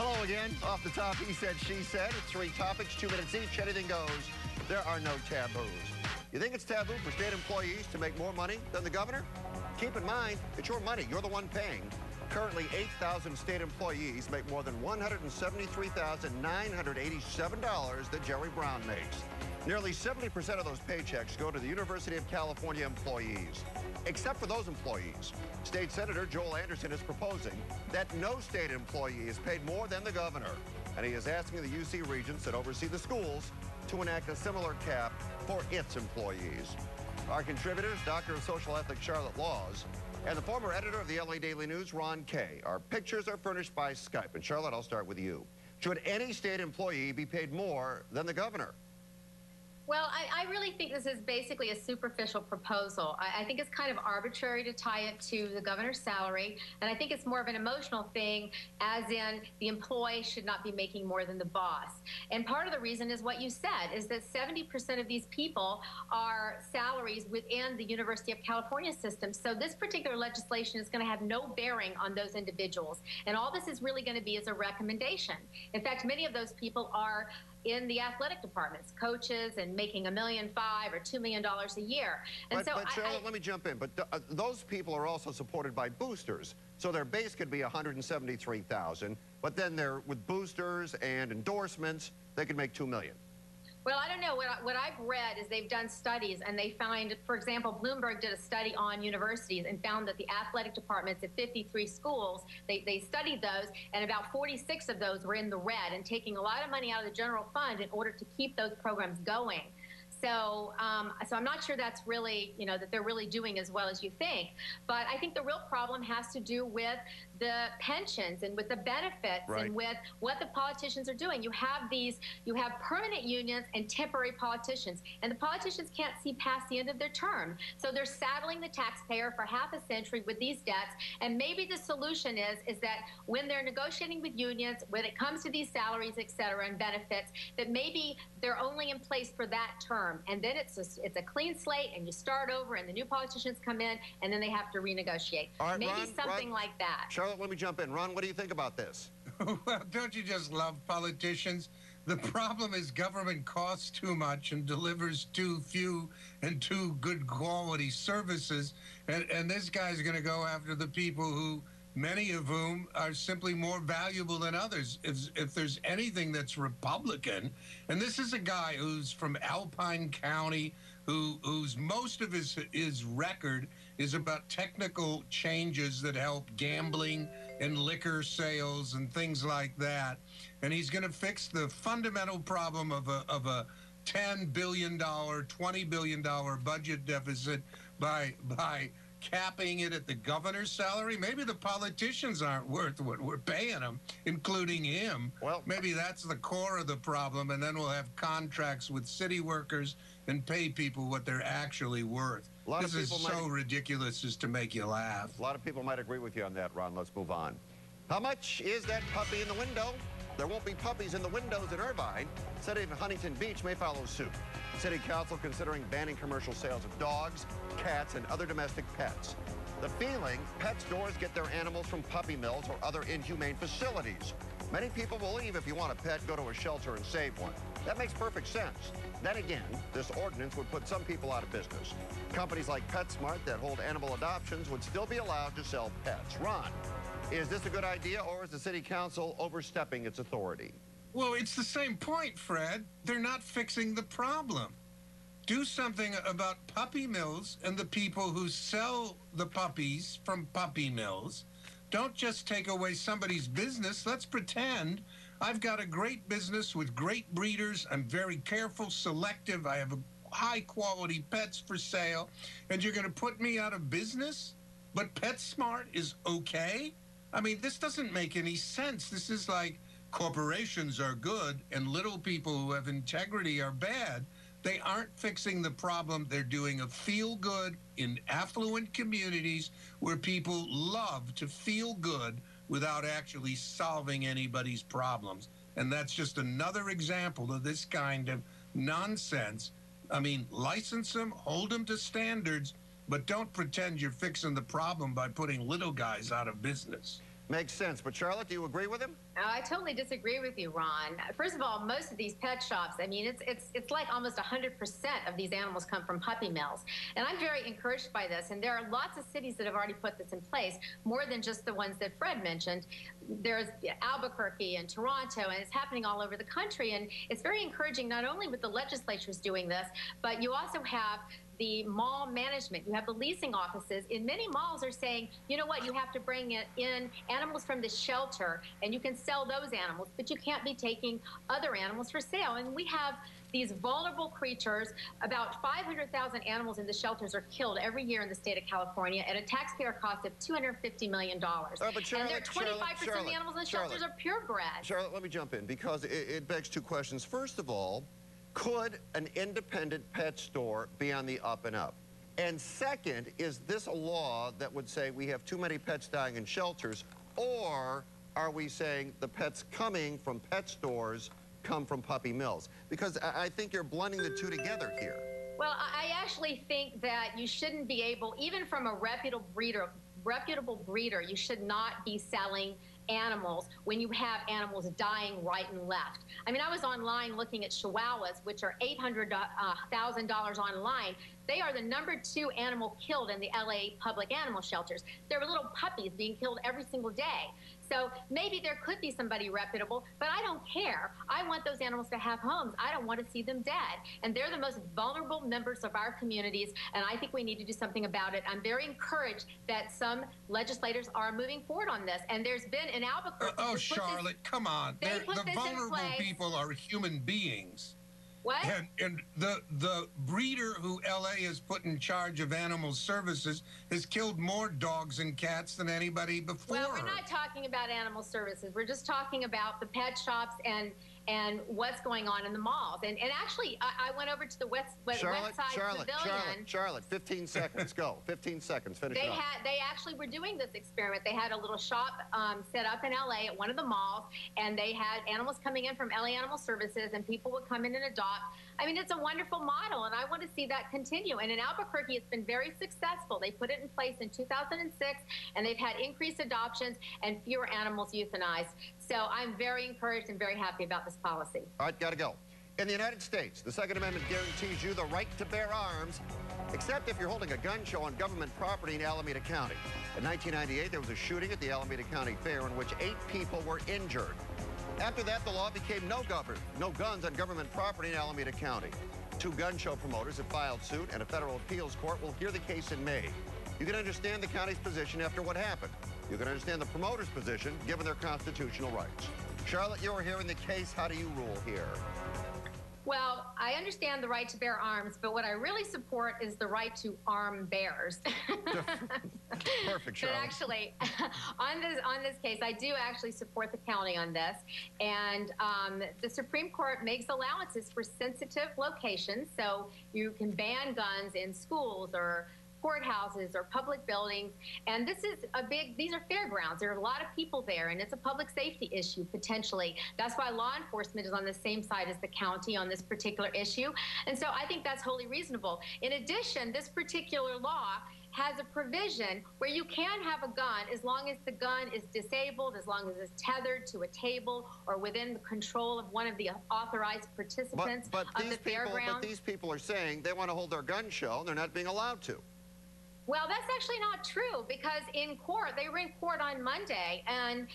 Hello again. Off the top, he said, she said. It's 3 topics, 2 minutes each. Anything goes. There are no taboos. You think it's taboo for state employees to make more money than the governor? Keep in mind, it's your money. You're the one paying. Currently, 8,000 state employees make more than $173,987 that Jerry Brown makes. Nearly 70% of those paychecks go to the University of California employees. Except for those employees. State Senator Joel Anderson is proposing that no state employee is paid more than the governor. And he is asking the UC regents that oversee the schools to enact a similar cap for its employees. Our contributors, Doctor of Social Ethics Charlotte Laws, and the former editor of the LA Daily News, Ron Kaye. Our pictures are furnished by Skype. And Charlotte, I'll start with you. Should any state employee be paid more than the governor? Well, I really think this is basically a superficial proposal. I think it's kind of arbitrary to tie it to the governor's salary, and I think it's more of an emotional thing, as in the employee should not be making more than the boss. And part of the reason is what you said, is that 70% of these people are salaries within the University of California system. So this particular legislation is going to have no bearing on those individuals. And all this is really going to be is a recommendation. In fact, many of those people are in the athletic departments, coaches, and making $1.5 million or $2 million a year. And but Charlotte, let me jump in. But those people are also supported by boosters, so their base could be $173,000. But then they're with boosters and endorsements, they could make $2 million. Well, I don't know. What I've read is they've done studies, and they find, for example, Bloomberg did a study on universities and found that the athletic departments at 53 schools, they studied those, and about 46 of those were in the red and taking a lot of money out of the general fund in order to keep those programs going. So, so I'm not sure that's really, that they're really doing as well as you think. But I think the real problem has to do with the pensions and with the benefits and with what the politicians are doing. You have permanent unions and temporary politicians, and the politicians can't see past the end of their term. So they're saddling the taxpayer for half a century with these debts. And maybe the solution is that when they're negotiating with unions, when it comes to these salaries, et cetera, and benefits, that maybe they're only in place for that term. And then it's a clean slate, and you start over, and the new politicians come in, and then they have to renegotiate. All right, maybe Ron, something like that. Charlotte, let me jump in. Ron, what do you think about this? Well, don't you just love politicians? The problem is government costs too much and delivers too few and too good quality services. And this guy's going to go after the people who, many of whom are simply more valuable than others. If there's anything that's Republican, and this is a guy who's from Alpine County, whose most of his record is about technical changes that help gambling and liquor sales and things like that. And he's going to fix the fundamental problem of a $10 billion, $20 billion budget deficit by capping it at the governor's salary. Maybe the politicians aren't worth what we're paying them, including him. Well, maybe that's the core of the problem, and then we'll have contracts with city workers and pay people what they're actually worth. This is so ridiculous as to make you laugh. A lot of people might agree with you on that, Ron. Let's move on. How much is that puppy in the window? There won't be puppies in the windows in Irvine. City of Huntington Beach may follow suit. City Council considering banning commercial sales of dogs, cats, and other domestic pets. The feeling, pet stores get their animals from puppy mills or other inhumane facilities. Many people believe if you want a pet, go to a shelter and save one. That makes perfect sense. Then again, this ordinance would put some people out of business. Companies like PetSmart that hold animal adoptions would still be allowed to sell pets. Ron, is this a good idea, or is the City Council overstepping its authority? Well, it's the same point, Fred. They're not fixing the problem. Do something about puppy mills and the people who sell the puppies from puppy mills. Don't just take away somebody's business. Let's pretend I've got a great business with great breeders. I'm very careful, selective. I have high-quality pets for sale, and you're going to put me out of business? But PetSmart is okay? I mean, this doesn't make any sense. This is like corporations are good and little people who have integrity are bad. They aren't fixing the problem. They're doing a feel-good in affluent communities where people love to feel good without actually solving anybody's problems. And that's just another example of this kind of nonsense. I mean, license them, hold them to standards, but don't pretend you're fixing the problem by putting little guys out of business. Makes sense. But Charlotte, do you agree with him? Oh, I totally disagree with you, Ron. First of all, most of these pet shops, I mean, it's like almost 100% of these animals come from puppy mills. And I'm very encouraged by this. And there are lots of cities that have already put this in place, more than just the ones that Fred mentioned. There's Albuquerque and Toronto, and it's happening all over the country. And it's very encouraging, not only with the legislatures doing this, but you also have the mall management. You have the leasing offices. In many malls are saying, you know what, you have to bring in animals from the shelter, and you can sell those animals, but you can't be taking other animals for sale. And we have these vulnerable creatures. About 500,000 animals in the shelters are killed every year in the state of California at a taxpayer cost of $250 million. But Charlotte, and 25% of the animals in the shelters are purebred. Charlotte, let me jump in, because it begs two questions. First of all, could an independent pet store be on the up and up? And second, is this a law that would say we have too many pets dying in shelters, or are we saying the pets coming from pet stores come from puppy mills? Because I think you're blending the two together here. Well, I actually think that you shouldn't be able, even from a reputable breeder, you should not be selling animals when you have animals dying right and left. I mean, I was online looking at Chihuahuas, which are $800,000 online. They are the #2 animal killed in the LA public animal shelters. They're little puppies being killed every single day. So maybe there could be somebody reputable, but I don't care. I want those animals to have homes. I don't want to see them dead. And they're the most vulnerable members of our communities, and I think we need to do something about it. I'm very encouraged that some legislators are moving forward on this. And there's been in Albuquerque. Oh, Charlotte, come on. The vulnerable people are human beings. What? And the breeder who LA has put in charge of animal services has killed more dogs and cats than anybody before. Well, we're not talking about animal services. We're just talking about the pet shops and what's going on in the malls. And actually, I went over to the West Side Pavilion. Charlotte, 15 seconds. Go. 15 seconds. Finish it up. They actually were doing this experiment. They had a little shop set up in LA at one of the malls, and they had animals coming in from LA Animal Services, and people would come in and adopt. I mean, it's a wonderful model, and I want to see that continue. And in Albuquerque, it's been very successful. They put it in place in 2006, and they've had increased adoptions and fewer animals euthanized. So I'm very encouraged and very happy about this policy. All right, got to go. In the United States, the Second Amendment guarantees you the right to bear arms, except if you're holding a gun show on government property in Alameda County. In 1998, there was a shooting at the Alameda County Fair in which 8 people were injured. After that, the law became no guns on government property in Alameda County. 2 gun show promoters have filed suit, and a federal appeals court will hear the case in May. You can understand the county's position after what happened. You can understand the promoters' position given their constitutional rights. Charlotte, you are hearing the case. How do you rule here? Well, I understand the right to bear arms, but what I really support is the right to arm bears. Perfect, Charlotte. But actually, on this case, I do actually support the county on this. And the Supreme Court makes allowances for sensitive locations, so you can ban guns in schools or courthouses or public buildings. And this is these are fairgrounds. There are a lot of people there, and it's a public safety issue, potentially. That's why law enforcement is on the same side as the county on this particular issue. And so I think that's wholly reasonable. In addition, this particular law has a provision where you can have a gun as long as the gun is disabled, as long as it's tethered to a table or within the control of one of the authorized participants of the fairground. But these people are saying they want to hold their gun show, and they're not being allowed to. Well, that's actually not true, because in court, they were in court on Monday, and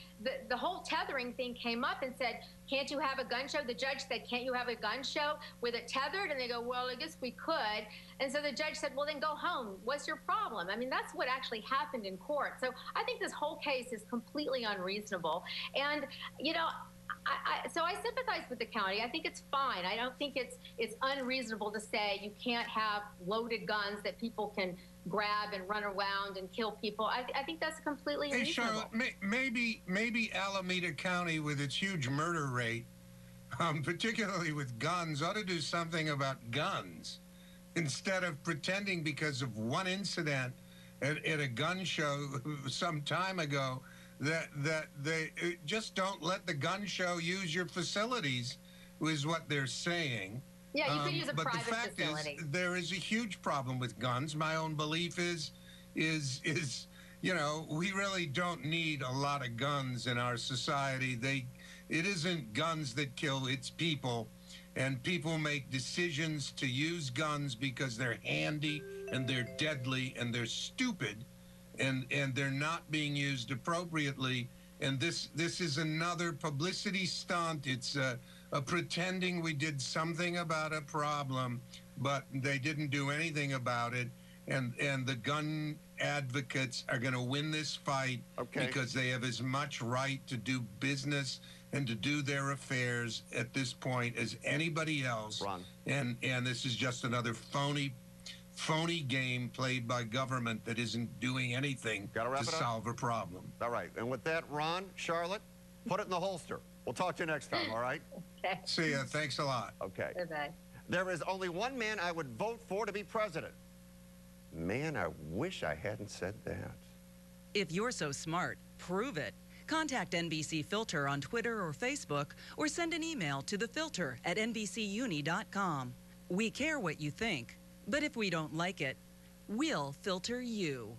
the whole tethering thing came up and said, can't you have a gun show? The judge said, can't you have a gun show with it tethered? And they go, well, I guess we could. And so the judge said, well, then go home. What's your problem? I mean, that's what actually happened in court. So I think this whole case is completely unreasonable. And, you know, so I sympathize with the county. I think it's fine. I don't think it's unreasonable to say you can't have loaded guns that people can grab and run around and kill people. I think that's completely reasonable. Charlotte, maybe Alameda County, with its huge murder rate, particularly with guns, ought to do something about guns instead of pretending because of one incident at a gun show some time ago that they just don't let the gun show use your facilities, is what they're saying. Yeah, you could use a private facility. But the fact is, there is a huge problem with guns. My own belief is you know, we really don't need a lot of guns in our society. It isn't guns that kill, it's people. And people make decisions to use guns because they're handy and they're deadly and they're stupid and they're not being used appropriately. And this is another publicity stunt. It's a pretending we did something about a problem, but they didn't do anything about it. And the gun advocates are going to win this fight because they have as much right to do business and to do their affairs at this point as anybody else. Ron. And this is just another phony game played by government that isn't doing anything to solve a problem. All right. And with that, Ron, Charlotte, put it in the holster. We'll talk to you next time, all right? Okay. See ya. Thanks a lot. Okay. Bye-bye. There is only one man I would vote for to be president. Man, I wish I hadn't said that. If you're so smart, prove it. Contact NBC Filter on Twitter or Facebook, or send an email to thefilter@nbcuni.com. We care what you think, but if we don't like it, we'll filter you.